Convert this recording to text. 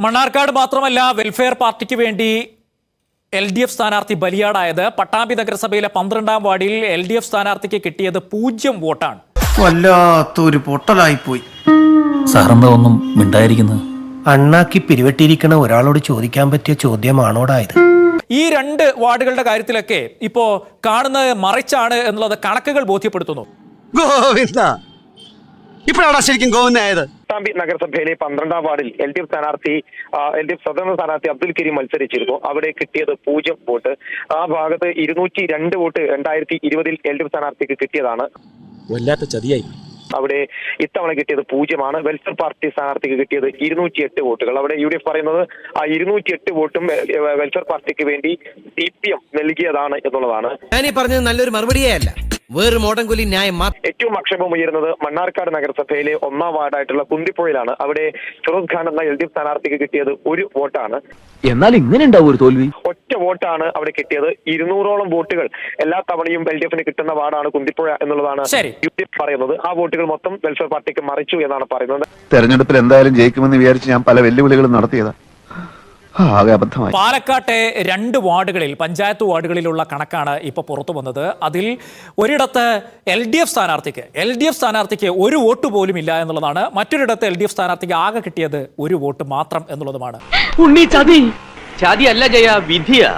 മണ്ണാർക്കാട് മാത്രമല്ല വെൽഫെയർ പാർട്ടിക്ക് വേണ്ടി LDF സ്ഥാനാർത്ഥി ബലിയാടായത്. പട്ടാമ്പി നഗരസഭയിലെ 12-ാം വാർഡിൽ LDF സ്ഥാനാർത്ഥിക്ക് കിട്ടിയത് 0 വോട്ടാണ്. വല്ലാത്തൊരു പൊട്ടലായിപ്പോയി. സാറെന്താ ഒന്നും മിണ്ടായിരിക്കുന്നത്? അണ്ണാക്കി പിരിവെട്ടിയിരിക്കണ ഒരാളോട് ചോദിക്കാൻ പറ്റിയ ചോദ്യമാണോടായത്? ഈ 2 വാർഡുകളുടെ കാര്യത്തിലൊക്കെ ഇപ്പോ കാണുന്നത് മറിച്ചാണ് എന്നുള്ളത് കണക്കുകൾ ബോധ്യപ്പെടുത്തുന്നു. ഗോവിന്ദ ഇപ്പോഴാണ് ശരിക്കും ഗോവിന്ദായത്. പട്ടാമ്പി നഗരസഭയിലെ 12-ാം വാർഡിൽ LDF സ്വതന്ത്ര സ്ഥാനാർത്ഥി അബ്ദുൽ കരീം മത്സരിച്ചിരുന്നു. അവിടെ കിട്ടിയത് 0 വോട്ട്. ആ ഭാഗത്ത് 202 വോട്ട് 2020 LDF സ്ഥാനാർത്ഥിക്ക് കിട്ടിയതാണ്. വല്ലാത്ത ചതിയായി. അവിടെ ഇത്തവണ കിട്ടിയത് 0 വെൽഫെയർ പാർട്ടി സ്ഥാനാർത്ഥിക്ക് കിട്ടിയത് 208 വോട്ടുകൾ. അവിടെ UDF പറയുന്നത് ആ 208 വോട്ടും വെൽഫെയർ പാർട്ടിക്ക് വേണ്ടി CPM നൽകിയതാണ് എന്നുള്ളതാണ്. ഞാനീ പറഞ്ഞത് നല്ലൊരു മറുപടിയേ അല്ല, വേറൊരു മോടൻകൊല്ലി ന്യായം. ഏറ്റവും ആക്ഷേപം ഉയരുന്നത് മണ്ണാർക്കാട് നഗരസഭയിലെ 1-ാം വാർഡായിട്ടുള്ള കുന്തിപ്പുഴയിലാണ്. അവിടെ ഫിറോസ് ഖാൻ എന്ന LDF സ്ഥാനാർത്ഥിക്ക് കിട്ടിയത് 1 വോട്ടാണ്. എന്നാൽ ഇങ്ങനെ ഉണ്ടാവും ഒരു തോൽവി? ഒറ്റ വോട്ടാണ് അവിടെ കിട്ടിയത്. 200ഓളം വോട്ടുകൾ എല്ലാ തവണയും LDF കിട്ടുന്ന വാർഡാണ് കുന്തിപ്പുഴ എന്നുള്ളതാണ് UDF പറയുന്നത്. ആ വോട്ടുകൾ മൊത്തം വെൽഫെയർ പാർട്ടിക്ക് മറിച്ചു എന്നാണ് പറയുന്നത്. തെരഞ്ഞെടുപ്പിൽ എന്തായാലും ജയിക്കുമെന്ന് വിചാരിച്ച് ഞാൻ പല വെല്ലുവിളികളും നടത്തിയതാ. പാലക്കാട്ടെ 2 വാർഡുകളിൽ പഞ്ചായത്ത് വാർഡുകളിലുള്ള കണക്കാണ് ഇപ്പോൾ പുറത്തു വന്നത്. അതിൽ ഒരിടത്ത് LDF സ്ഥാനാർത്ഥിക്ക് 1 വോട്ട് പോലും ഇല്ല എന്നുള്ളതാണ്. മറ്റൊരിടത്ത് LDF സ്ഥാനാർത്ഥിക്ക് ആകെ കിട്ടിയത് 1 വോട്ട് മാത്രം എന്നുള്ളതുമാണ്. ചതി അല്ല ജയ, വിധിയാ.